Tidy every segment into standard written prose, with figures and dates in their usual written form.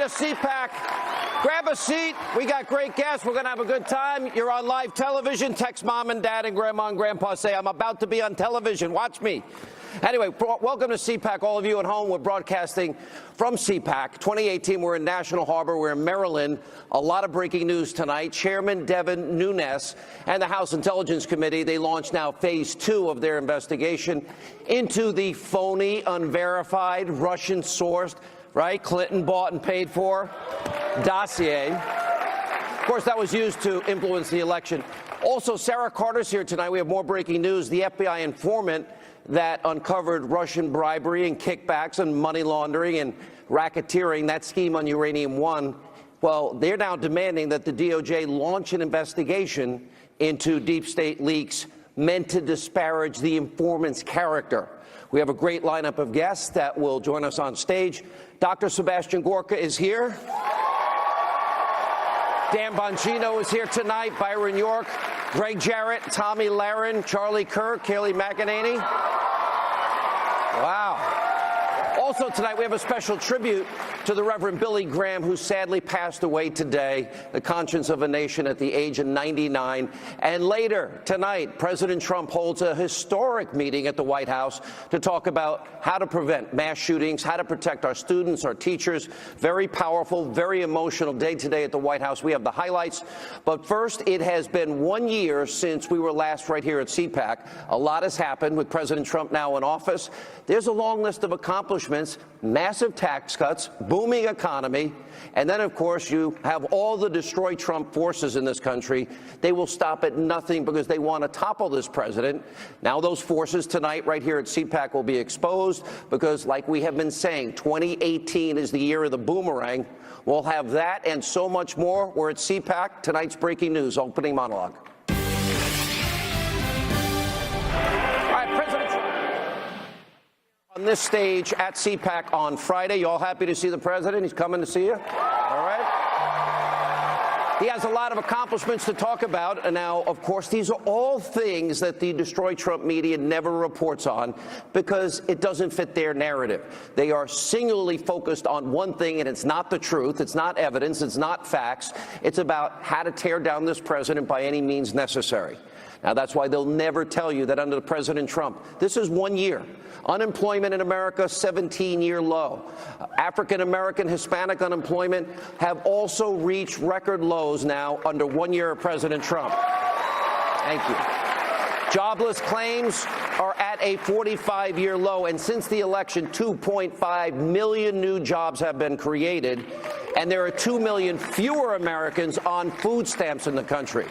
CPAC. Grab a seat. We got great guests. We're going to have a good time. You're on live television. Text mom and dad and grandma and grandpa. Say, I'm about to be on television. Watch me. Anyway, welcome to CPAC, all of you at home. We're broadcasting from CPAC 2018. We're in National Harbor. We're in Maryland. A lot of breaking news tonight. Chairman Devin Nunes and the House Intelligence Committee, they launched now phase 2 of their investigation into the phony, unverified, Russian-sourced, right, Clinton bought and paid for dossier. Of course, that was used to influence the election. Also, Sarah Carter's here tonight. We have more breaking news. The FBI informant that uncovered Russian bribery and kickbacks and money laundering and racketeering, that scheme on Uranium One, well, they're now demanding that the DOJ launch an investigation into deep state leaks meant to disparage the informant's character. We have a great lineup of guests that will join us on stage. Dr. Sebastian Gorka is here. Dan Bongino is here tonight. Byron York, Greg Jarrett, Tommy Lahren, Charlie Kirk, Kayleigh McEnany. Wow. Also tonight, we have a special tribute to the Reverend Billy Graham, who sadly passed away today, the conscience of a nation at the age of 99. And later tonight, President Trump holds a historic meeting at the White House to talk about how to prevent mass shootings, how to protect our students, our teachers. Very powerful, very emotional day today at the White House. We have the highlights. But first, it has been 1 year since we were last right here at CPAC. A lot has happened with President Trump now in office. There's a long list of accomplishments, massive tax cuts, booming economy, and then, of course, you have all the destroy Trump forces in this country. They will stop at nothing because they want to topple this president. Now those forces tonight right here at CPAC will be exposed because, like we have been saying, 2018 is the year of the boomerang. We'll have that and so much more. We're at CPAC. Tonight's breaking news, opening monologue. On this stage at CPAC on Friday. You all happy to see the president? He's coming to see you? All right. He has a lot of accomplishments to talk about. And now, of course, these are all things that the Destroy Trump media never reports on because it doesn't fit their narrative. They are singularly focused on one thing, and it's not the truth. It's not evidence. It's not facts. It's about how to tear down this president by any means necessary. Now, that's why they'll never tell you that under President Trump, this is 1 year. Unemployment in America, 17-year low. African-American, Hispanic unemployment have also reached record lows now under 1 year of President Trump. Thank you. Jobless claims are at a 45-year low, and since the election, 2.5 million new jobs have been created, and there are 2 million fewer Americans on food stamps in the country.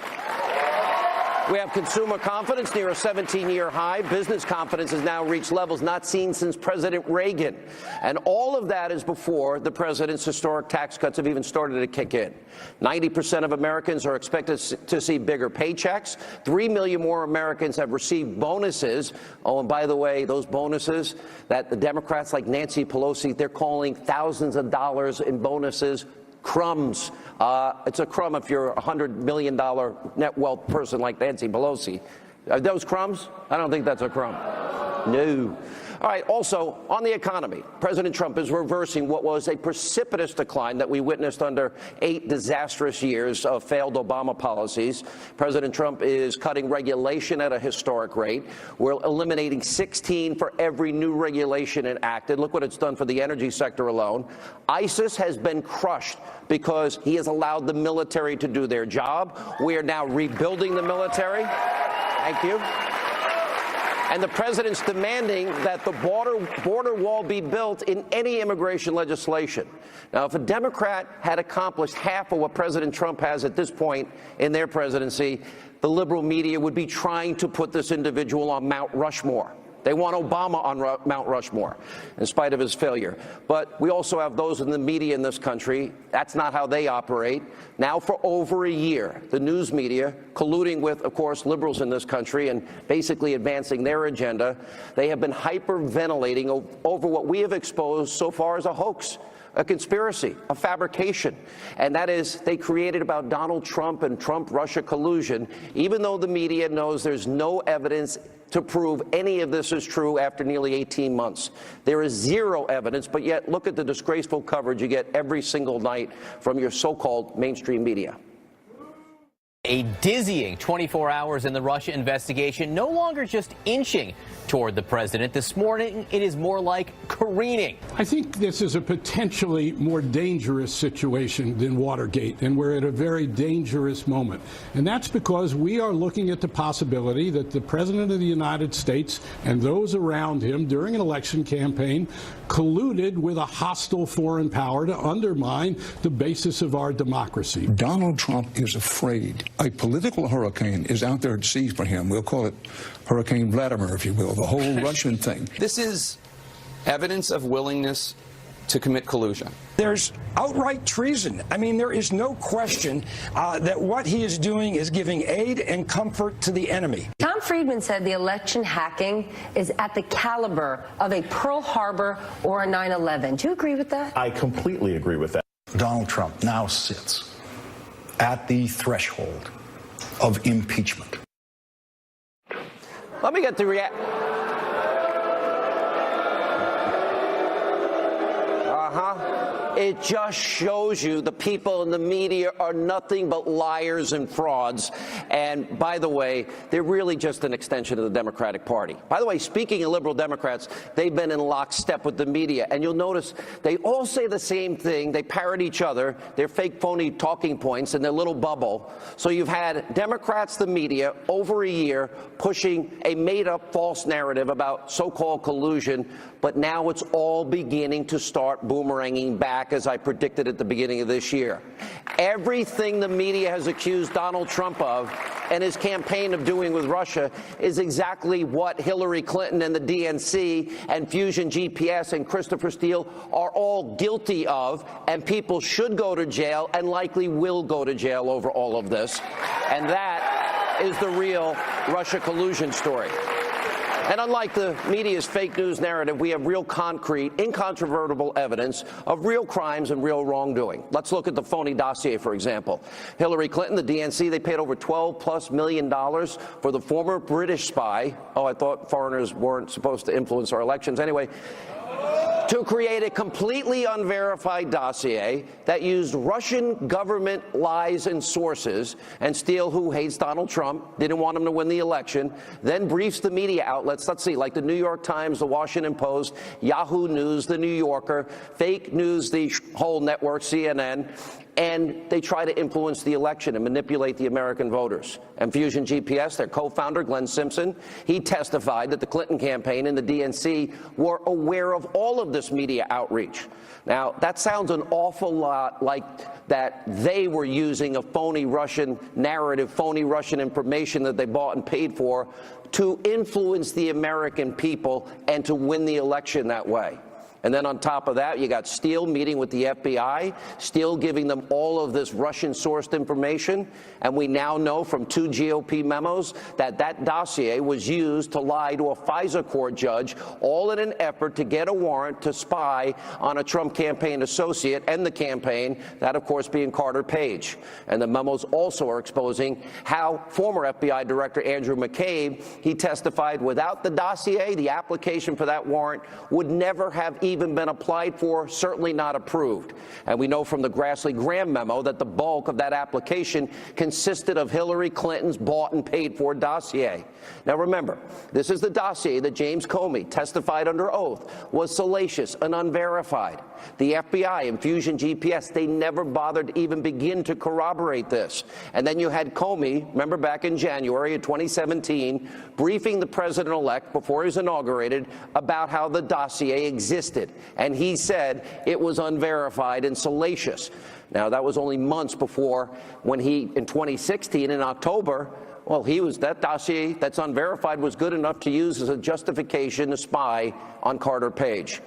We have consumer confidence near a 17-year high. Business confidence has now reached levels not seen since President Reagan. And all of that is before the president's historic tax cuts have even started to kick in. 90% of Americans are expected to see bigger paychecks. 3 million more Americans have received bonuses. Oh, and by the way, those bonuses that the Democrats like Nancy Pelosi, they're calling thousands of dollars in bonuses crumbs. It's a crumb if you're a $100 million net wealth person like Nancy Pelosi. Are those crumbs? I don't think that's a crumb. No. All right, also, on the economy, President Trump is reversing what was a precipitous decline that we witnessed under 8 disastrous years of failed Obama policies. President Trump is cutting regulation at a historic rate. We're eliminating 16 for every new regulation enacted. Look what it's done for the energy sector alone. ISIS has been crushed because he has allowed the military to do their job. We are now rebuilding the military. Thank you. And the president's demanding that the border wall be built in any immigration legislation. Now, if a Democrat had accomplished half of what President Trump has at this point in their presidency, the liberal media would be trying to put this individual on Mount Rushmore. They want Obama on Mount Rushmore, in spite of his failure. But we also have those in the media in this country. That's not how they operate. Now, for over a year, the news media, colluding with, of course, liberals in this country and basically advancing their agenda, they have been hyperventilating over what we have exposed so far as a hoax. a conspiracy, a fabrication. And that is, they created about Donald Trump and Trump-Russia collusion, even though the media knows there's no evidence to prove any of this is true after nearly 18 months. There is zero evidence, but yet look at the disgraceful coverage you get every single night from your so-called mainstream media. A dizzying 24 hours in the Russia investigation, no longer just inching toward the president. This morning, it is more like careening. I think this is a potentially more dangerous situation than Watergate, and we're at a very dangerous moment. And that's because we are looking at the possibility that the President of the United States and those around him during an election campaign colluded with a hostile foreign power to undermine the basis of our democracy. Donald Trump is afraid. A political hurricane is out there at sea for him. We'll call it Hurricane Vladimir, if you will, the whole Russian thing. This is evidence of willingness to commit collusion. There's outright treason. I mean, there is no question that what he is doing is giving aid and comfort to the enemy. Tom Friedman said the election hacking is at the caliber of a Pearl Harbor or a 9/11. Do you agree with that? I completely agree with that. Donald Trump now sits at the threshold of impeachment. Let me get the reaction. It just shows you the people in the media are nothing but liars and frauds. And by the way, they're really just an extension of the Democratic Party. By the way, speaking of liberal Democrats, they've been in lockstep with the media. And you'll notice they all say the same thing. They parrot each other, their fake, phony talking points in their little bubble. So you've had Democrats, the media, over a year pushing a made-up false narrative about so-called collusion. But now it's all beginning to start boomeranging back, as I predicted at the beginning of this year. Everything the media has accused Donald Trump of and his campaign of doing with Russia is exactly what Hillary Clinton and the DNC and Fusion GPS and Christopher Steele are all guilty of, and people should go to jail and likely will go to jail over all of this. And that is the real Russia collusion story. And unlike the media's fake news narrative, we have real concrete, incontrovertible evidence of real crimes and real wrongdoing. Let's look at the phony dossier, for example. Hillary Clinton, the DNC, they paid over $12+ million for the former British spy. Oh, I thought foreigners weren't supposed to influence our elections. Anyway, to create a completely unverified dossier that used Russian government lies and sources, and Steele, who hates Donald Trump, didn't want him to win the election, then briefs the media outlets, let's see, like the New York Times, the Washington Post, Yahoo News, the New Yorker, fake news, the whole network, CNN, and they try to influence the election and manipulate the American voters. And Fusion GPS, their co-founder, Glenn Simpson, he testified that the Clinton campaign and the DNC were aware of all of this media outreach. Now, that sounds an awful lot like that they were using a phony Russian narrative, phony Russian information that they bought and paid for to influence the American people and to win the election that way. And then on top of that, you got Steele meeting with the FBI, Steele giving them all of this Russian-sourced information, and we now know from 2 GOP memos that that dossier was used to lie to a FISA court judge, all in an effort to get a warrant to spy on a Trump campaign associate and the campaign, that of course being Carter Page. And the memos also are exposing how former FBI Director Andrew McCabe, he testified without the dossier, the application for that warrant would never have even been applied for, certainly not approved. And we know from the Grassley-Graham memo that the bulk of that application consisted of Hillary Clinton's bought and paid for dossier. Now remember, this is the dossier that James Comey testified under oath was salacious and unverified. The FBI and Fusion GPS, they never bothered to even begin to corroborate this. And then you had Comey, remember back in January of 2017, briefing the president-elect before he was inaugurated about how the dossier existed. And he said it was unverified and salacious. Now, that was only months before when he, in 2016, in October, well, that dossier that's unverified was good enough to use as a justification to spy on Carter Page.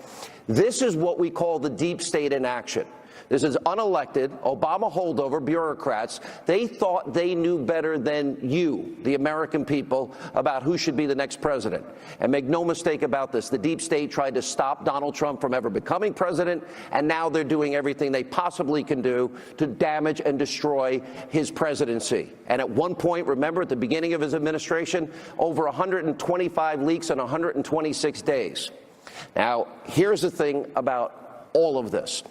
This is what we call the deep state in action. This is unelected, Obama holdover bureaucrats. They thought they knew better than you, the American people, about who should be the next president. And make no mistake about this, the deep state tried to stop Donald Trump from ever becoming president, and now they're doing everything they possibly can do to damage and destroy his presidency. And at one point, remember, at the beginning of his administration, over 125 leaks in 126 days. Now, here's the thing about all of this.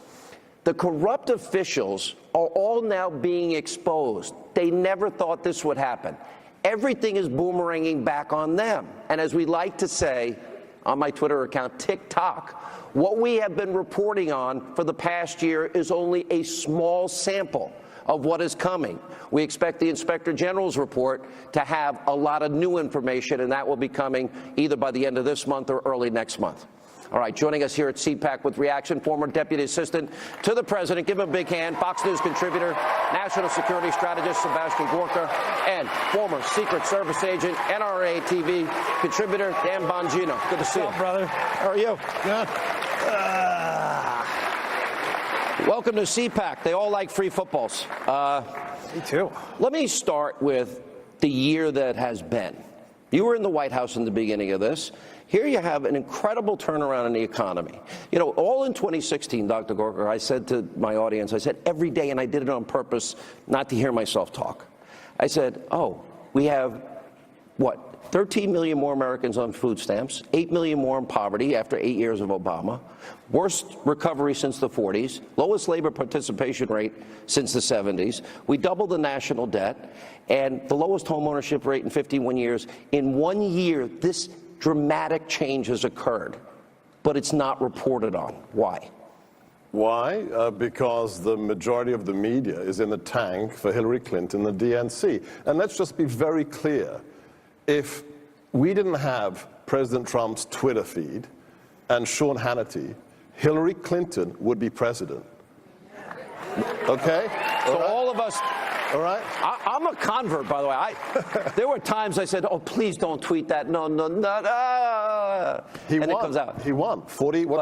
The corrupt officials are all now being exposed. They never thought this would happen. Everything is boomeranging back on them. And as we like to say on my Twitter account, TikTok, what we have been reporting on for the past year is only a small sample of what is coming. We expect the Inspector General's report to have a lot of new information, and that will be coming either by the end of this month or early next month. All right, joining us here at CPAC with reaction, former Deputy Assistant to the President, give him a big hand, Fox News contributor, National Security Strategist Sebastian Gorka, and former Secret Service agent, NRA TV contributor, Dan Bongino. Good to see you. What's up, brother? How are you? Good. Welcome to CPAC. They all like free footballs. Me too. Let me start with the year that has been. You were in the White House in the beginning of this. Here you have an incredible turnaround in the economy. You know, all in 2016, Dr. Gorka, I said to my audience, I said every day, and I did it on purpose not to hear myself talk. I said, oh, we have, what, 13 million more Americans on food stamps, 8 million more in poverty after 8 years of Obama, worst recovery since the 40s, lowest labor participation rate since the 70s. We doubled the national debt, and the lowest home ownership rate in 51 years. In 1 year, this dramatic change has occurred, but it's not reported on. Why? Why? Because the majority of the media is in the tank for Hillary Clinton, the DNC. And let's just be very clear. If we didn't have President Trump's Twitter feed and Sean Hannity, Hillary Clinton would be president. Okay? So all of us... All right? I'm a convert, by the way. There were times I said, oh, please don't tweet that. No. He won. It comes out. He won.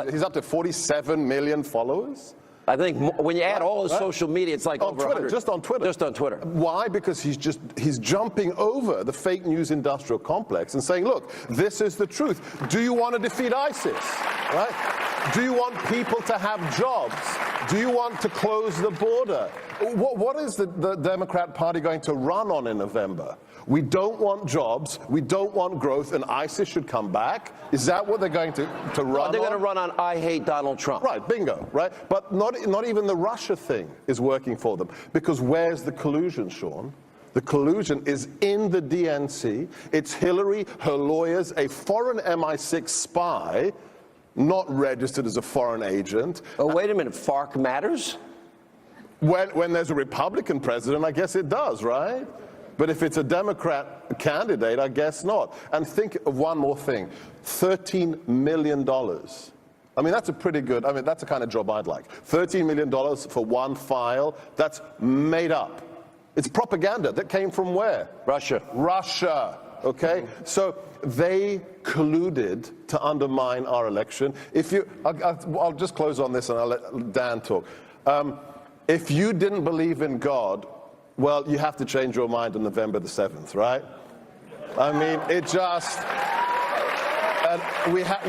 He's up to 47 million followers. I think when you add all his social media, it's like on over Twitter, 100. just on Twitter. Just on Twitter. Why? Because he's jumping over the fake news industrial complex and saying, look, this is the truth. Do you want to defeat ISIS? Right? Do you want people to have jobs? Do you want to close the border? What is the Democrat Party going to run on in November? We don't want jobs, we don't want growth, and ISIS should come back? Is that what they're going to run on? They're going to run on, I hate Donald Trump. Right, bingo, right? But not even the Russia thing is working for them. Because where's the collusion, Sean? The collusion is in the DNC. It's Hillary, her lawyers, a foreign MI6 spy, not registered as a foreign agent. Oh, wait a minute, FARC matters? When there's a Republican president, I guess it does, right? But if it's a Democrat candidate, I guess not. And think of one more thing, $13 million. I mean, that's a pretty good, that's the kind of job I'd like. $13 million for one file, that's made up. It's propaganda that came from where? Russia. Russia, okay? So they colluded to undermine our election. I'll just close on this and I'll let Dan talk. If you didn't believe in God, well, you have to change your mind on November the 7th, right? I mean, it just...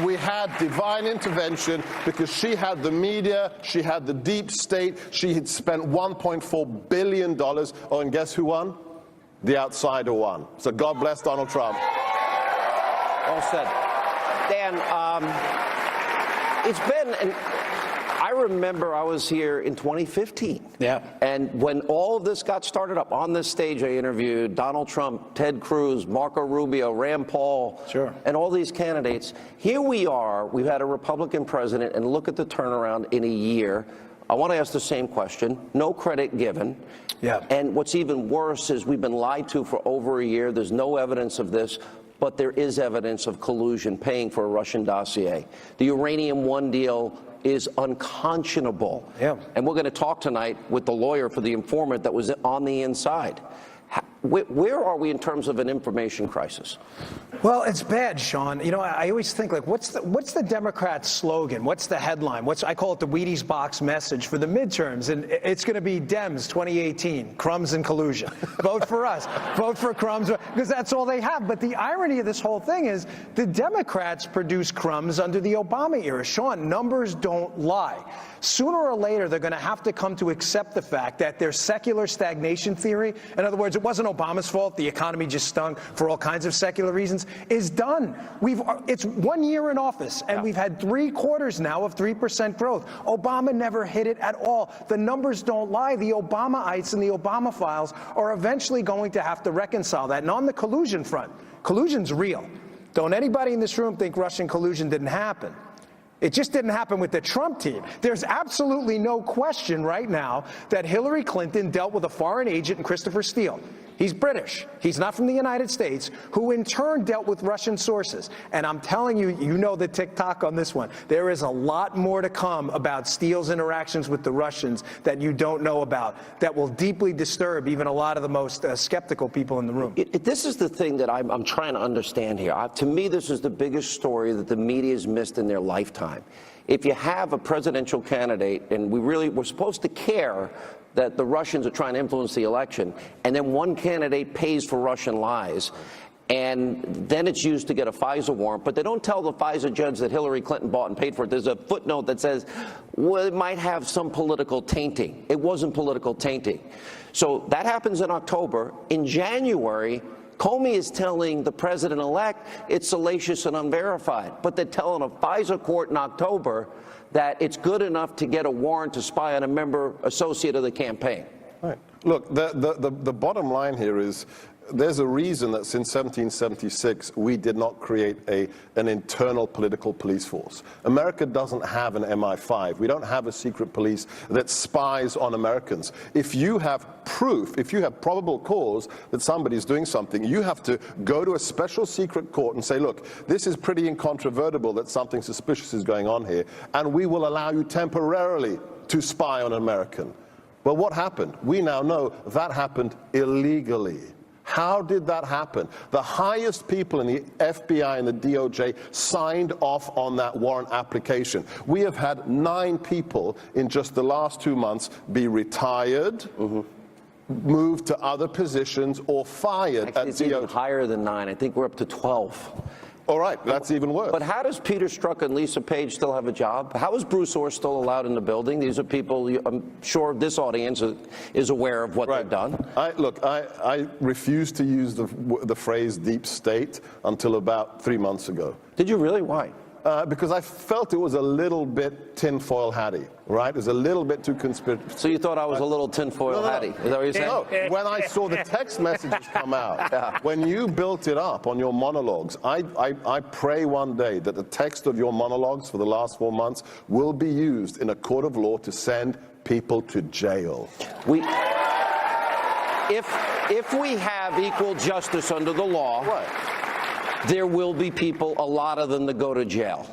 we had divine intervention because she had the media, she had the deep state, she had spent $1.4 billion. Oh, and guess who won? The outsider won. So God bless Donald Trump. Well said. Dan, it's been... I remember I was here in 2015. Yeah. And when all of this got started up, on this stage I interviewed Donald Trump, Ted Cruz, Marco Rubio, Rand Paul, sure, and all these candidates. Here we are, we've had a Republican president, and look at the turnaround in a year. I want to ask the same question. No credit given. Yeah. And what's even worse is we've been lied to for over a year. There's no evidence of this, but there is evidence of collusion, paying for a Russian dossier. The Uranium One deal is unconscionable. Yeah. And we're going to talk tonight with the lawyer for the informant that was on the inside. Where are we in terms of an information crisis? Well, it's bad, Sean. You know, I always think, like, what's the Democrats' slogan? What's the headline? I call it the Wheaties box message for the midterms, and it's going to be Dems 2018, crumbs and collusion. Vote for us. Vote for crumbs, because that's all they have. But the irony of this whole thing is the Democrats produced crumbs under the Obama era. Sean, numbers don't lie. Sooner or later, they're going to have to come to accept the fact that their secular stagnation theory, in other words, it wasn't Obama's fault, the economy just stunk for all kinds of secular reasons, is done. It's 1 year in office, and we've had 3 quarters now of 3% growth. Obama never hit it at all. The numbers don't lie. The Obamaites and the Obama files are eventually going to have to reconcile that. And on the collusion front, collusion's real. Don't anybody in this room think Russian collusion didn't happen. It just didn't happen with the Trump team. There's absolutely no question right now that Hillary Clinton dealt with a foreign agent in Christopher Steele. He's British. He's not from the United States, who in turn dealt with Russian sources. And I'm telling you, you know the tick-tock on this one. There is a lot more to come about Steele's interactions with the Russians that you don't know about that will deeply disturb even a lot of the most skeptical people in the room. This is the thing that I'm trying to understand here. To me, this is the biggest story that the media has missed in their lifetime. If you have a presidential candidate, and we're supposed to care that the Russians are trying to influence the election, and then one candidate pays for Russian lies, and then it's used to get a FISA warrant, but they don't tell the FISA judge that Hillary Clinton bought and paid for it. There's a footnote that says, well, it might have some political tainting. It wasn't political tainting. So that happens in October. In January, Comey is telling the president-elect it's salacious and unverified, but they're telling a FISA court in October that it's good enough to get a warrant to spy on a member associate of the campaign. Right. Look, the bottom line here is there's a reason that since 1776 we did not create an internal political police force. America doesn't have an MI5. We don't have a secret police that spies on Americans. If you have proof, if you have probable cause that somebody's doing something, you have to go to a special secret court and say, look, this is pretty incontrovertible that something suspicious is going on here, and we will allow you temporarily to spy on an American. Well, what happened? We now know that happened illegally. How did that happen? The highest people in the FBI and the DOJ signed off on that warrant application. We have had 9 people in just the last 2 months be retired, moved to other positions, or fired. Actually, it's even higher than 9. I think we're up to 12. All right, that's even worse. But how does Peter Strzok and Lisa Page still have a job? How is Bruce Orr still allowed in the building? These are people, I'm sure this audience is aware of what they've done. I refused to use the phrase deep state until about 3 months ago. Did you really? Why? Because I felt it was a little bit tinfoil hatty, right? It was a little bit too conspiracy. So you thought I was a little tinfoil hatty? Is that what you're saying? No, when I saw the text messages come out, when you built it up on your monologues, I pray one day that the text of your monologues for the last 4 months will be used in a court of law to send people to jail. If we have equal justice under the law, there will be people, a lot of them, that go to jail.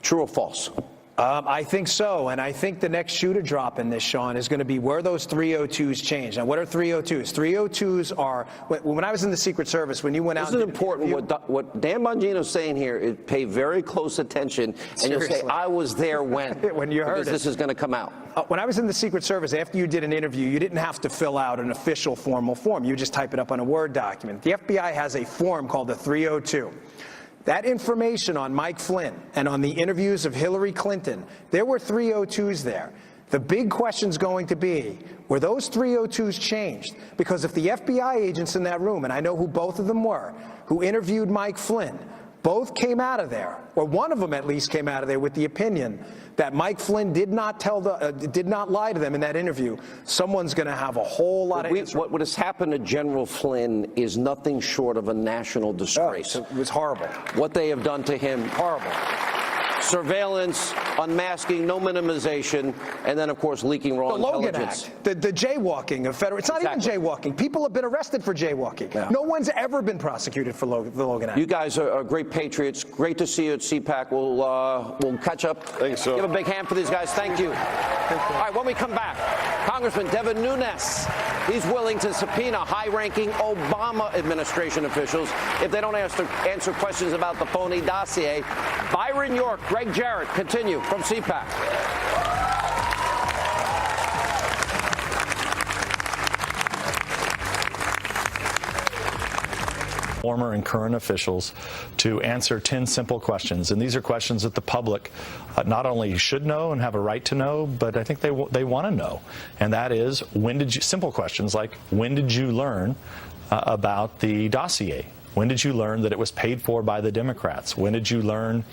True or false? I think so, and I think the next shoe to drop in this, Sean, is going to be where those 302s change. Now, what are 302s? 302s are, when I was in the Secret Service, when you went out... This is important. What Dan Bongino's saying here is pay very close attention, and you'll say, I was there when. When you heard it. Because this is going to come out. When I was in the Secret Service, after you did an interview, you didn't have to fill out an official formal form. You just type it up on a Word document. The FBI has a form called the 302. That information on Mike Flynn and on the interviews of Hillary Clinton, there were 302s there. The big question's going to be, were those 302s changed? Because if the FBI agents in that room, and I know who both of them were, who interviewed Mike Flynn, both came out of there, or one of them at least came out of there with the opinion that Mike Flynn did not lie to them in that interview, someone's going to have a whole lot of... What has happened to General Flynn is nothing short of a national disgrace. It was horrible. What they have done to him, horrible. surveillance, unmasking, no minimization, and then, of course, leaking raw The Logan intelligence. Act, the jaywalking of federal. It's not even jaywalking. People have been arrested for jaywalking. Yeah. No one's ever been prosecuted for the Logan Act. You guys are great patriots. Great to see you at CPAC. We'll catch up. Thanks, sir. Give a big hand for these guys. Thank you. All right, when we come back, Congressman Devin Nunes, he's willing to subpoena high-ranking Obama administration officials if they don't answer questions about the phony dossier. Byron York, Greg Jarrett, continue from CPAC. Former and current officials to answer 10 simple questions. And these are questions that the public not only should know and have a right to know, but I think they want to know. And that is, simple questions like, when did you learn about the dossier? When did you learn that it was paid for by the Democrats? When did you learn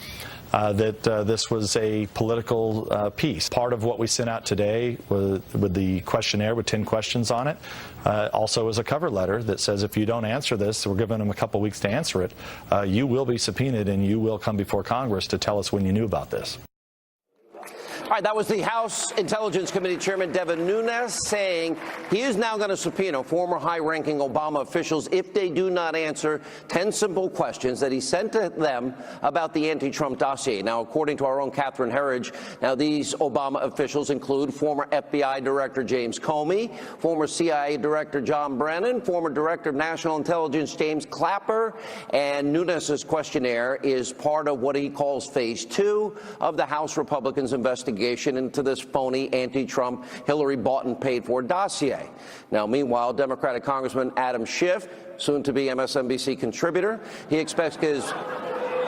that this was a political piece? Part of what we sent out today with the questionnaire with 10 questions on it also is a cover letter that says if you don't answer this, we're giving them a couple weeks to answer it, you will be subpoenaed and you will come before Congress to tell us when you knew about this. All right, that was the House Intelligence Committee Chairman Devin Nunes saying he is now going to subpoena former high-ranking Obama officials if they do not answer 10 simple questions that he sent to them about the anti-Trump dossier. Now, according to our own Catherine Herridge, now these Obama officials include former FBI Director James Comey, former CIA Director John Brennan, former Director of National Intelligence James Clapper, and Nunes' questionnaire is part of what he calls phase 2 of the House Republicans' investigation into this phony anti-Trump, Hillary bought and paid for dossier. Now, meanwhile, Democratic Congressman Adam Schiff, soon to be MSNBC contributor, he expects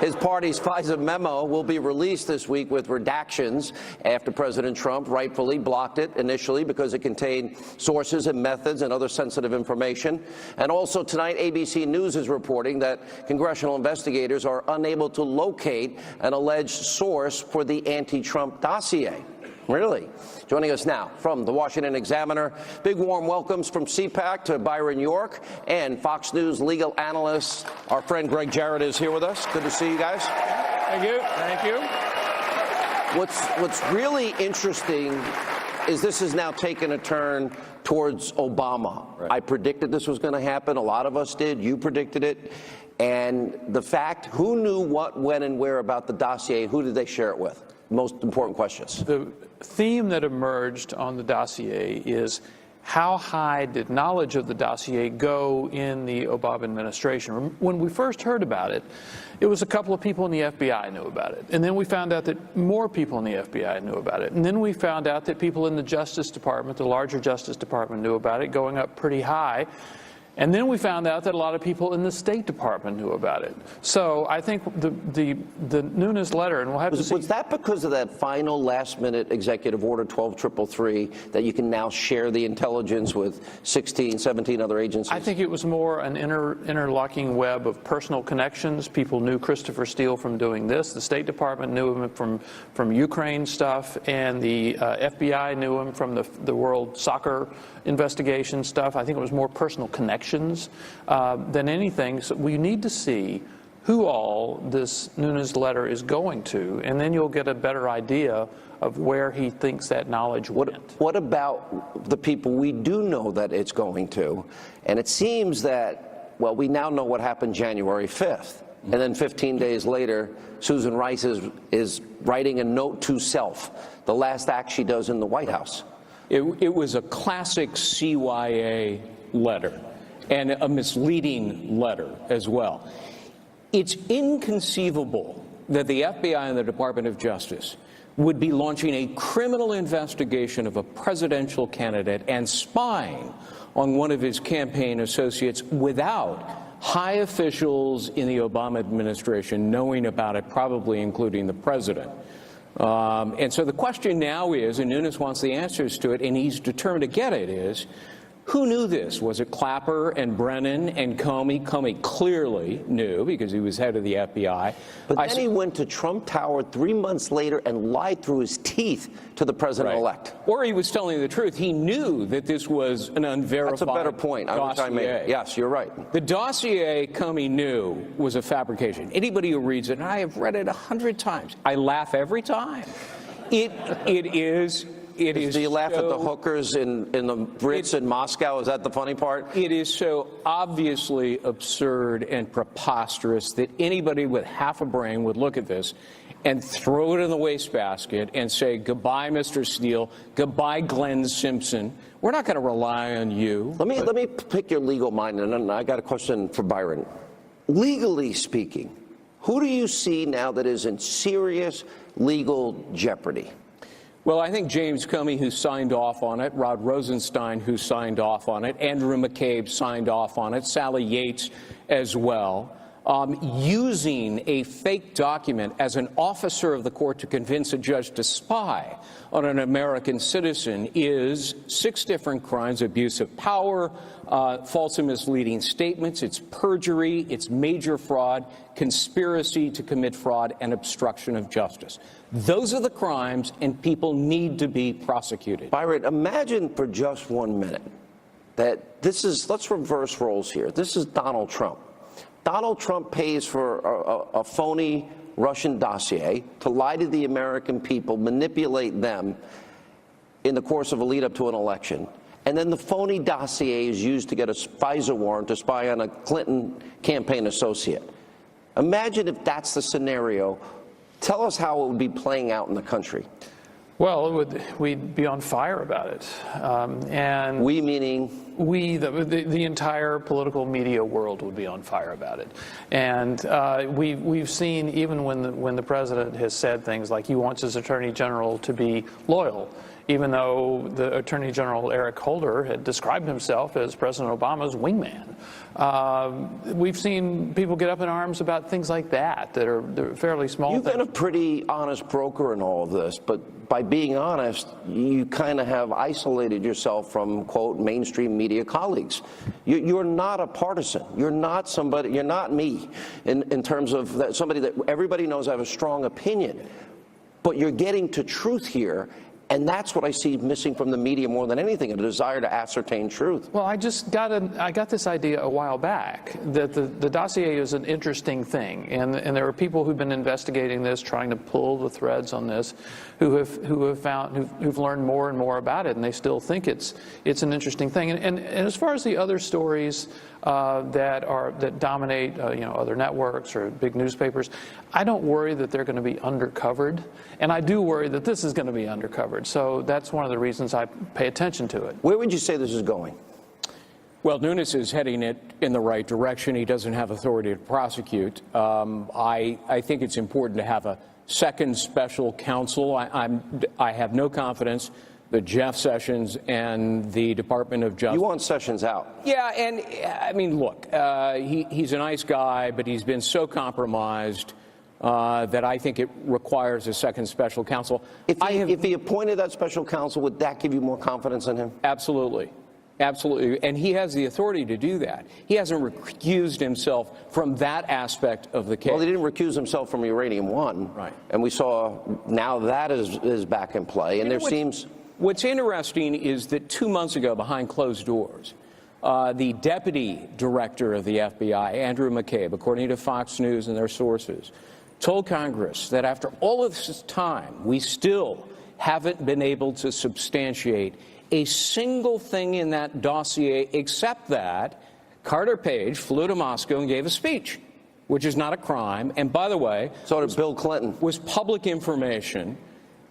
his party's FISA memo will be released this week with redactions after President Trump rightfully blocked it initially because it contained sources and methods and other sensitive information. And also tonight, ABC News is reporting that congressional investigators are unable to locate an alleged source for the anti-Trump dossier. Really? Joining us now from the Washington Examiner, big warm welcomes from CPAC to Byron York and Fox News legal analyst. Our friend Greg Jarrett is here with us. Good to see you guys. Thank you. Thank you. What's really interesting is this has now taken a turn towards Obama. Right. I predicted this was going to happen. A lot of us did. You predicted it. And the fact, who knew what, when, and where about the dossier? Who did they share it with? Most important questions. The theme that emerged on the dossier is how high did knowledge of the dossier go in the Obama administration? When we first heard about it, it was a couple of people in the FBI knew about it. And then we found out that more people in the FBI knew about it. And then we found out that people in the Justice Department, the larger Justice Department, knew about it, going up pretty high. And then we found out that a lot of people in the State Department knew about it. So I think the Nunes letter, and we'll have to see. Was that because of that final last-minute Executive Order 12333 that you can now share the intelligence with 16, 17 other agencies? I think it was more an interlocking web of personal connections. People knew Christopher Steele from doing this. The State Department knew him from Ukraine stuff, and the FBI knew him from the World Soccer investigation stuff. I think it was more personal connections than anything. So we need to see who all this Nunes letter is going to, and then you'll get a better idea of where he thinks that knowledge went. What about the people we do know that it's going to? And it seems that, well, we now know what happened January 5th. And then 15 days later, Susan Rice is writing a note to self, the last act she does in the White House. It was a classic CYA letter, and a misleading letter as well. It's inconceivable that the FBI and the Department of Justice would be launching a criminal investigation of a presidential candidate and spying on one of his campaign associates without high officials in the Obama administration knowing about it, probably including the president. And so the question now is, and Nunes wants the answers to it, and he's determined to get it, is Who knew this? Was it Clapper and Brennan and Comey? Comey clearly knew because he was head of the FBI. But then he went to Trump Tower 3 months later and lied through his teeth to the president-elect. Right. Or he was telling the truth. He knew that this was an unverified That's a better point. I made. Yes, you're right. The dossier Comey knew was a fabrication. Anybody who reads it, and I have read it 100 times, I laugh every time. It is. Do you laugh at the hookers in the Ritz in Moscow? Is that the funny part? It is so obviously absurd and preposterous that anybody with half a brain would look at this and throw it in the wastebasket and say, goodbye, Mr. Steele, goodbye, Glenn Simpson. We're not going to rely on you. Let me pick your legal mind, and then I got a question for Byron. Legally speaking, who do you see now that is in serious legal jeopardy? Well, I think James Comey, who signed off on it, Rod Rosenstein, who signed off on it, Andrew McCabe signed off on it, Sally Yates as well. Using a fake document as an officer of the court to convince a judge to spy on an American citizen is 6 different crimes: abuse of power, false and misleading statements, it's perjury, it's major fraud, conspiracy to commit fraud, and obstruction of justice. Those are the crimes, and people need to be prosecuted. Byron, imagine for just 1 minute that this is, let's reverse roles here. This is Donald Trump. Donald Trump pays for a phony Russian dossier to lie to the American people, manipulate them in the course of a lead up to an election. And then the phony dossier is used to get a FISA warrant to spy on a Clinton campaign associate. Imagine if that's the scenario. Tell us how it would be playing out in the country. Well, we'd be on fire about it. And we meaning? We, the entire political media world would be on fire about it. And we've seen, even when the president has said things like he wants his attorney general to be loyal, even though the Attorney General Eric Holder had described himself as President Obama's wingman. We've seen people get up in arms about things like that are fairly small. You've been a pretty honest broker in all of this, but by being honest, you kind of have isolated yourself from, quote, mainstream media colleagues. You're not a partisan. You're not somebody, you're not me in terms of that, somebody that everybody knows I have a strong opinion. But you're getting to truth here. And that's what I see missing from the media more than anything, a desire to ascertain truth. Well, I got this idea a while back that the dossier is an interesting thing, and there are people who've been investigating this, trying to pull the threads on this, who've learned more and more about it, and they still think it's an interesting thing. And as far as the other stories that dominate other networks or big newspapers, I don't worry that they're going to be undercovered, and I do worry that this is going to be undercovered. So that's one of the reasons I pay attention to it. Where would you say this is going? Well, Nunes is heading it in the right direction. He doesn't have authority to prosecute. I think it's important to have a second special counsel. I have no confidence that Jeff Sessions and the Department of Justice. You want Sessions out? Yeah, and I mean, look, he's a nice guy, but he's been so compromised that I think it requires a second special counsel. If he appointed that special counsel, would that give you more confidence in him? Absolutely. Absolutely. And he has the authority to do that. He hasn't recused himself from that aspect of the case. Well, he didn't recuse himself from Uranium One. Right. And we saw now that is back in play. And What's interesting is that 2 months ago, behind closed doors, the deputy director of the FBI, Andrew McCabe, according to Fox News and their sources, told Congress that after all of this time, we still haven't been able to substantiate a single thing in that dossier except that Carter Page flew to Moscow and gave a speech, which is not a crime. And by the way, so did Bill Clinton. Was public information,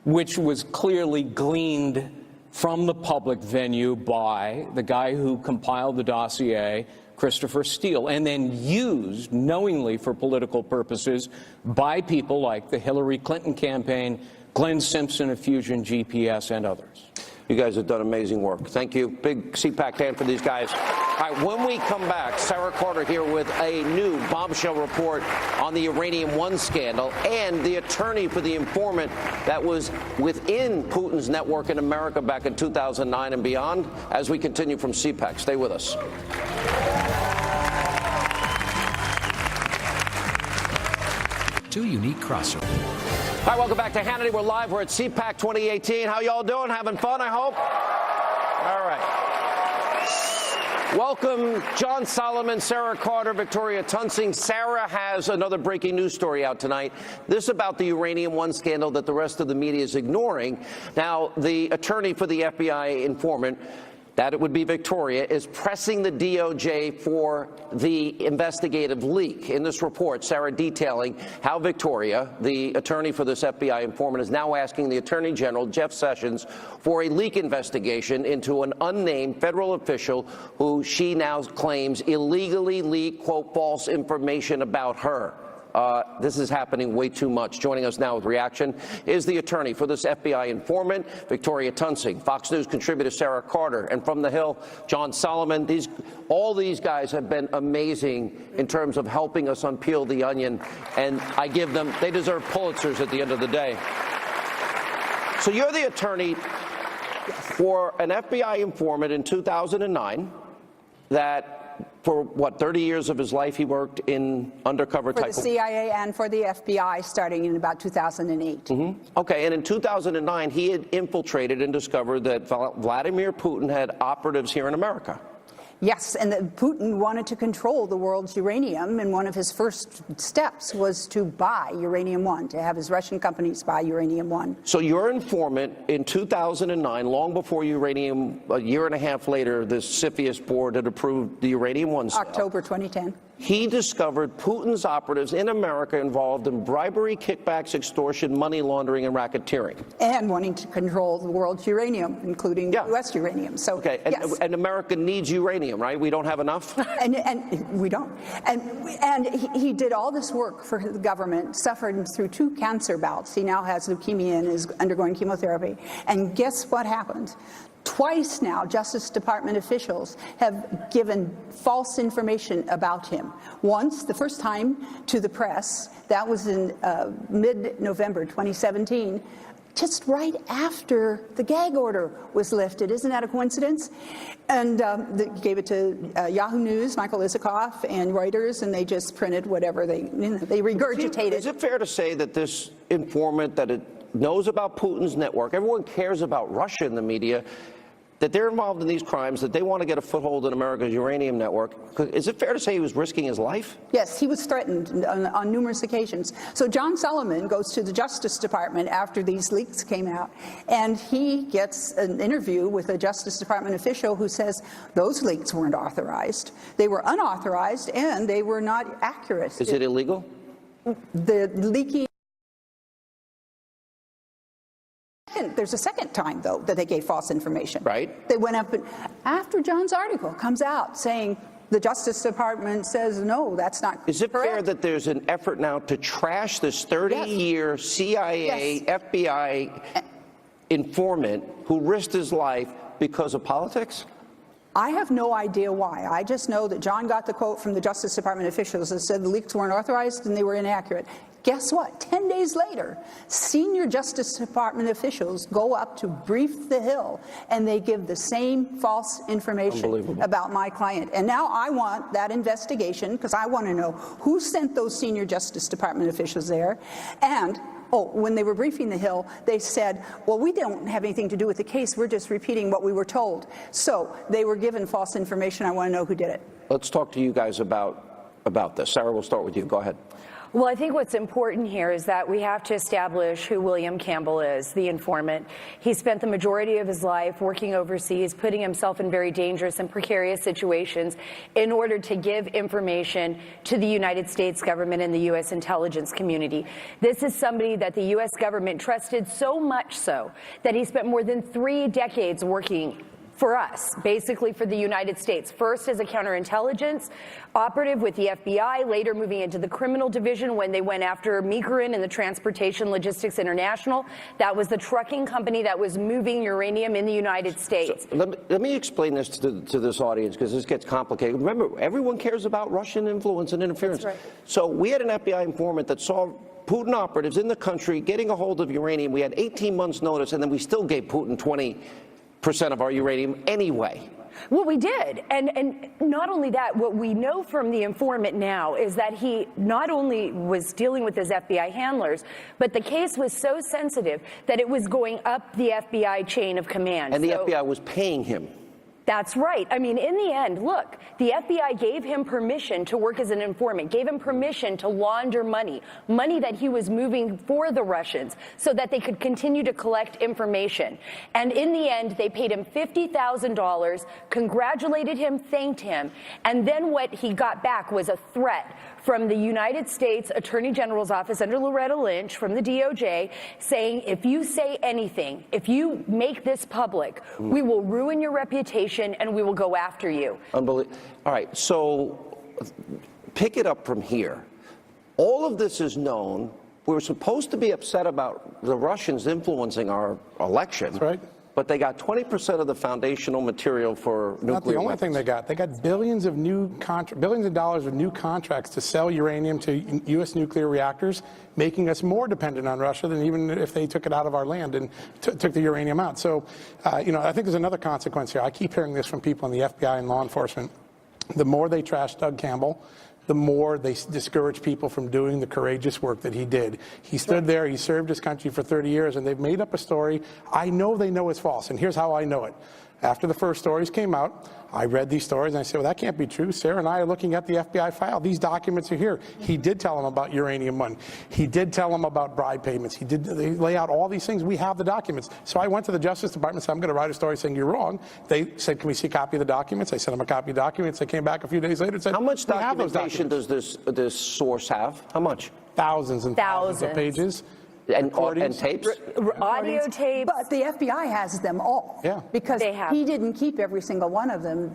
which was clearly gleaned from the public venue by the guy who compiled the dossier, Christopher Steele, and then used knowingly for political purposes by people like the Hillary Clinton campaign, Glenn Simpson of Fusion GPS, and others. You guys have done amazing work. Thank you. Big CPAC hand for these guys. All right, when we come back, Sarah Carter here with a new bombshell report on the Uranium One scandal and the attorney for the informant that was within Putin's network in America back in 2009 and beyond, as we continue from CPAC. Stay with us. Two unique crossovers. Hi, welcome back to Hannity. We're live. We're at CPAC 2018. How y'all doing? Having fun, I hope? All right. Welcome, John Solomon, Sarah Carter, Victoria Tunsing. Sarah has another breaking news story out tonight. This about the Uranium One scandal that the rest of the media is ignoring. Now, the attorney for the FBI informant, that it would be Victoria, is pressing the DOJ for the investigative leak. In this report, Sarah detailing how Victoria, the attorney for this FBI informant, is now asking the Attorney General, Jeff Sessions, for a leak investigation into an unnamed federal official who she now claims illegally leaked, quote, false information about her. This is happening way too much. Joining us now with reaction is the attorney for this FBI informant, Victoria Tunsing, Fox News contributor Sarah Carter, and from the Hill, John Solomon. All these guys have been amazing in terms of helping us unpeel the onion, and I give them, they deserve Pulitzers at the end of the day. So you're the attorney for an FBI informant in 2009 that, for what, 30 years of his life he worked in undercover type for the CIA and for the FBI starting in about 2008. Okay, and in 2009 he had infiltrated and discovered that Vladimir Putin had operatives here in America. Yes, and that Putin wanted to control the world's uranium, and one of his first steps was to buy Uranium One, to have his Russian companies buy Uranium One. So your informant in 2009, long before uranium, a year and a half later, the CFIUS board had approved the Uranium One sale. October 2010. He discovered Putin's operatives in America involved in bribery, kickbacks, extortion, money laundering, and racketeering. And wanting to control the world's uranium, including U.S. uranium. So, okay, and America needs uranium, right? We don't have enough? and we don't. And he did all this work for the government, suffered through 2 cancer bouts. He now has leukemia and is undergoing chemotherapy. And guess what happened? Twice now, Justice Department officials have given false information about him. Once, the first time, to the press. That was in mid-November 2017, just right after the gag order was lifted. Isn't that a coincidence? And they gave it to Yahoo News, Michael Isikoff, and Reuters, and they just printed whatever they regurgitated. Is it fair to say that this informant, that it knows about Putin's network, everyone cares about Russia in the media, that they're involved in these crimes, that they want to get a foothold in America's uranium network? Is it fair to say he was risking his life? Yes, he was threatened on numerous occasions. So John Solomon goes to the Justice Department after these leaks came out, and he gets an interview with a Justice Department official who says those leaks weren't authorized. They were unauthorized, and they were not accurate. Is it illegal? The leaking. There's a second time, though, that they gave false information. Right. They went up, and after John's article comes out saying the Justice Department says, no, that's not correct. Is it fair that there's an effort now to trash this 30-year CIA, FBI informant who risked his life because of politics? I have no idea why. I just know that John got the quote from the Justice Department officials that said the leaks weren't authorized and they were inaccurate. Guess what? 10 days later, senior Justice Department officials go up to brief the Hill, and they give the same false information about my client. And now I want that investigation, because I want to know who sent those senior Justice Department officials there. And when they were briefing the Hill, they said, well, we don't have anything to do with the case. We're just repeating what we were told. So they were given false information. I want to know who did it. Let's talk to you guys about this. Sarah, we'll start with you. Go ahead. Well, I think what's important here is that we have to establish who William Campbell is, the informant. He spent the majority of his life working overseas, putting himself in very dangerous and precarious situations in order to give information to the United States government and the U.S. intelligence community. This is somebody that the U.S. government trusted so much so that he spent more than 3 decades working for us, basically for the United States. First as a counterintelligence operative with the FBI, later moving into the criminal division when they went after Mikarin and the Transportation Logistics International. That was the trucking company that was moving uranium in the United States. So let me explain this to this audience, because this gets complicated. Remember, everyone cares about Russian influence and interference. That's right. So we had an FBI informant that saw Putin operatives in the country getting a hold of uranium. We had 18 months notice, and then we still gave Putin 20% of our uranium anyway. Well, we did. And not only that, what we know from the informant now is that he not only was dealing with his FBI handlers, but the case was so sensitive that it was going up the FBI chain of command. And the FBI was paying him. That's right. I mean, in the end, look, the FBI gave him permission to work as an informant, gave him permission to launder money that he was moving for the Russians so that they could continue to collect information. And in the end, they paid him $50,000, congratulated him, thanked him, and then what he got back was a threat from the United States Attorney General's office under Loretta Lynch from the DOJ saying, if you say anything, if you make this public, we will ruin your reputation and we will go after you. Unbelievable. All right, so pick it up from here. All of this is known. We were supposed to be upset about the Russians influencing our election. That's right. But they got 20% of the foundational material for nuclear Not the only weapons. thing they got. They got billions of dollars of new contracts to sell uranium to U.S. nuclear reactors, making us more dependent on Russia than even if they took it out of our land and took the uranium out. So, I think there's another consequence here. I keep hearing this from people in the FBI and law enforcement. The more they trash Doug Campbell, the more they discourage people from doing the courageous work that he did. He stood there, he served his country for 30 years, and they've made up a story I know they know is false, and here's how I know it. After the first stories came out, I read these stories and I said, well, that can't be true. Sarah and I are looking at the FBI file. These documents are here. He did tell them about Uranium One. He did tell them about bribe payments. They lay out all these things. We have the documents. So I went to the Justice Department and said, I'm going to write a story saying you're wrong. They said, can we see a copy of the documents? I sent them a copy of the documents. They came back a few days later and said, how much we have those documentation documents. does this source have? How much? Thousands and thousands of pages. And tapes? Audio tapes. But the FBI has them all. Yeah. Because he didn't keep every single one of them.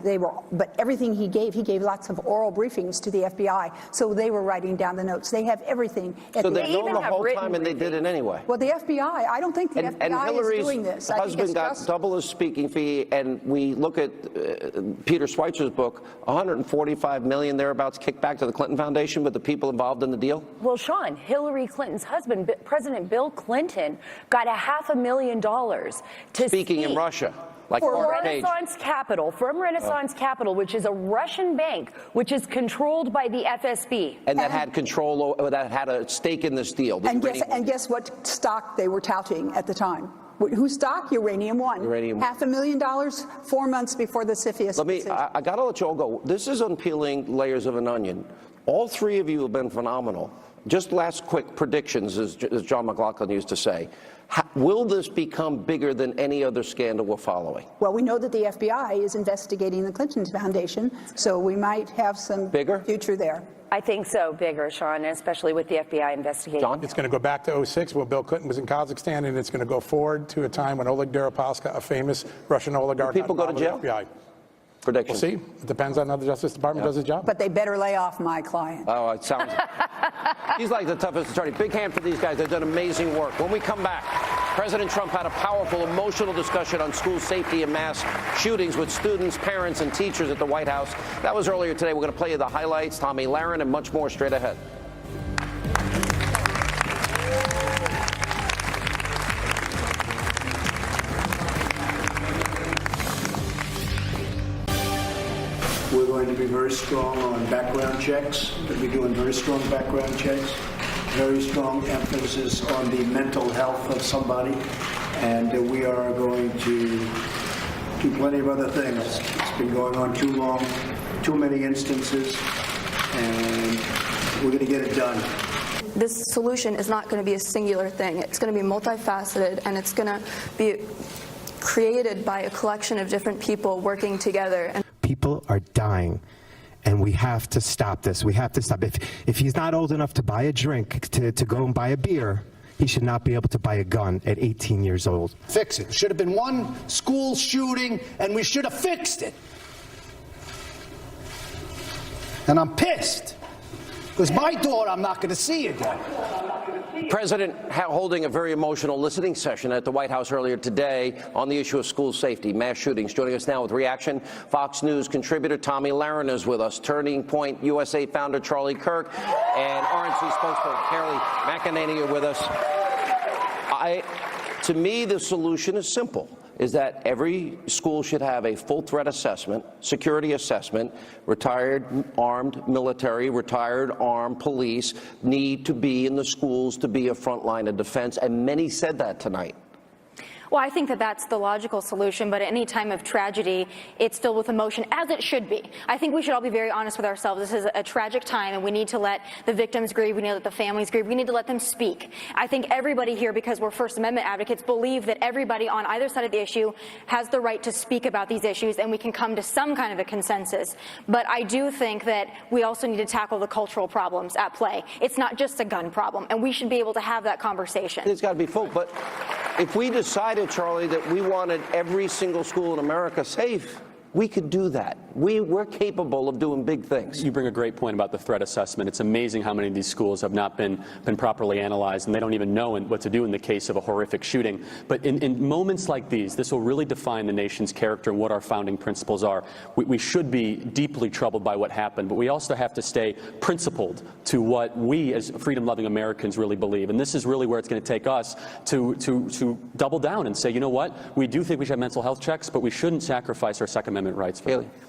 But everything he gave lots of oral briefings to the FBI. So they were writing down the notes. They have everything. So they've known the whole time and they did it anyway. Well, the FBI, I don't think the FBI is doing this. And Hillary's husband got double his speaking fee, and we look at Peter Schweitzer's book, $145 million thereabouts kicked back to the Clinton Foundation with the people involved in the deal. Well, Sean, Hillary Clinton's husband, President Bill Clinton, got $500,000 to speaking in Russia. Like for Renaissance Capital, from Renaissance Capital, which is a Russian bank, which is controlled by the FSB. And that had control, that had a stake in this deal. And guess what stock they were touting at the time? Whose stock? Uranium One. Uranium. $500,000 4 months before the CFIUS decision. I got to let you all go. This is unpeeling layers of an onion. All three of you have been phenomenal. Just last quick predictions, as John McLaughlin used to say. Will this become bigger than any other scandal we're following? Well, we know that the FBI is investigating the Clinton Foundation, so we might have some future there. I think so, bigger, Sean, especially with the FBI investigation. John? It's going to go back to 2006, where Bill Clinton was in Kazakhstan, and it's going to go forward to a time when Oleg Deripaska, a famous Russian oligarch, people go to jail? FBI. Prediction. We'll see. It depends on how the Justice Department does its job. But they better lay off my client. Oh, it sounds... He's like the toughest attorney. Big hand for these guys. They've done amazing work. When we come back, President Trump had a powerful, emotional discussion on school safety and mass shootings with students, parents, and teachers at the White House. That was earlier today. We're going to play you the highlights, Tommy Lahren, and much more straight ahead. We're going to be very strong on background checks. We're going to be doing very strong background checks, very strong emphasis on the mental health of somebody, and we are going to do plenty of other things. It's been going on too long, too many instances, and we're going to get it done. This solution is not going to be a singular thing. It's going to be multifaceted, and it's going to be created by a collection of different people working together. People are dying, and we have to stop this. We have to stop. If he's not old enough to buy a drink, to go and buy a beer, he should not be able to buy a gun at 18 years old. Fix it. Should have been one school shooting, and we should have fixed it. And I'm pissed, because my daughter I'm not going to see again. President holding a very emotional listening session at the White House earlier today on the issue of school safety, mass shootings. Joining us now with reaction, Fox News contributor Tomi Lahren is with us, Turning Point USA founder Charlie Kirk, and RNC spokesperson Kayleigh McEnany are with us. To me, the solution is simple, is that every school should have a full threat assessment, security assessment. Retired armed military, retired armed police need to be in the schools to be a front line of defense, and many said that tonight. Well, I think that that's the logical solution, but at any time of tragedy, it's filled with emotion, as it should be. I think we should all be very honest with ourselves. This is a tragic time, and we need to let the victims grieve. We need to let the families grieve. We need to let them speak. I think everybody here, because we're First Amendment advocates, believe that everybody on either side of the issue has the right to speak about these issues, and we can come to some kind of a consensus. But I do think that we also need to tackle the cultural problems at play. It's not just a gun problem, and we should be able to have that conversation. It's got to be full, but if we decided, Charlie, that we wanted every single school in America safe, we could do that. We're capable of doing big things. You bring a great point about the threat assessment. It's amazing how many of these schools have not been properly analyzed, and they don't even know what to do in the case of a horrific shooting. But in moments like these, this will really define the nation's character and what our founding principles are. We should be deeply troubled by what happened, but we also have to stay principled to what we as freedom-loving Americans really believe. And this is really where it's going to take us to double down and say, you know what, we do think we should have mental health checks, but we shouldn't sacrifice our Second Amendment rights.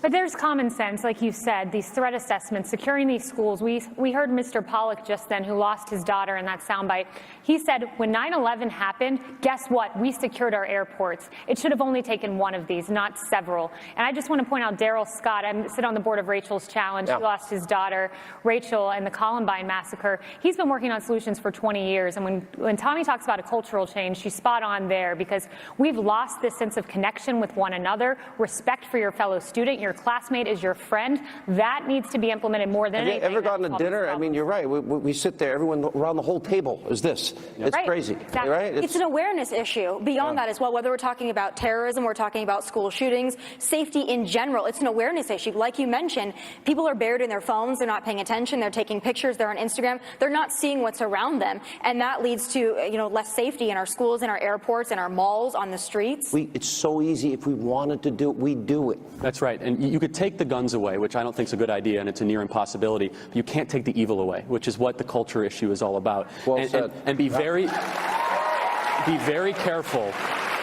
But there's common sense, like you said, these threat assessments, securing these schools. We heard Mr. Pollack just then, who lost his daughter in that soundbite. He said, when 9/11 happened, guess what? We secured our airports. It should have only taken one of these, not several. And I just want to point out Daryl Scott. I sit on the board of Rachel's Challenge. Yeah. He lost his daughter, Rachel, in the Columbine massacre. He's been working on solutions for 20 years. And when Tomi talks about a cultural change, she's spot on there, because we've lost this sense of connection with one another, respect for your fellow student, your classmate is your friend. That needs to be implemented more than anything. Have you ever gone to dinner? I mean, you're right. We sit there, everyone around the whole table is this. It's Right. crazy, Exactly. right? It's an awareness issue. Beyond that as well, whether we're talking about terrorism, we're talking about school shootings, safety in general, it's an awareness issue. Like you mentioned, people are buried in their phones, they're not paying attention, they're taking pictures, they're on Instagram, they're not seeing what's around them. And that leads to, less safety in our schools, in our airports, in our malls, on the streets. It's so easy. If we wanted to do it, we do it. That's right. And you could take the guns away, which I don't think is a good idea, and it's a near impossibility. But you can't take the evil away, which is what the culture issue is all about. Well said. And be very careful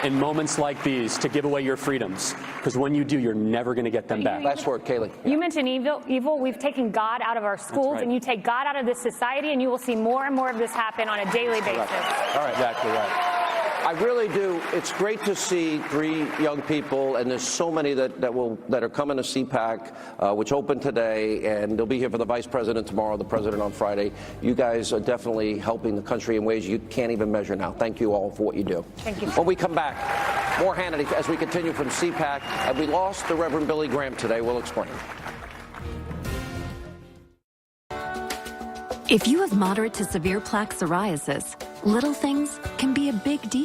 in moments like these to give away your freedoms, because when you do, you're never going to get them back. Last word, Kayleigh. You mentioned evil. We've taken God out of our schools, right. and you take God out of this society, and you will see more and more of this happen on a daily basis. All right. Exactly right. I really do. It's great to see 3 young people, and there's so many that are coming to CPAC, which opened today, and they'll be here for the Vice President tomorrow, the President on Friday. You guys are definitely helping the country in ways you can't even measure now. Thank you all for what you do. Thank you. When we come back, more Hannity as we continue from CPAC. And we lost the Reverend Billy Graham today. We'll explain. If you have moderate to severe plaque psoriasis, little things can be a big deal.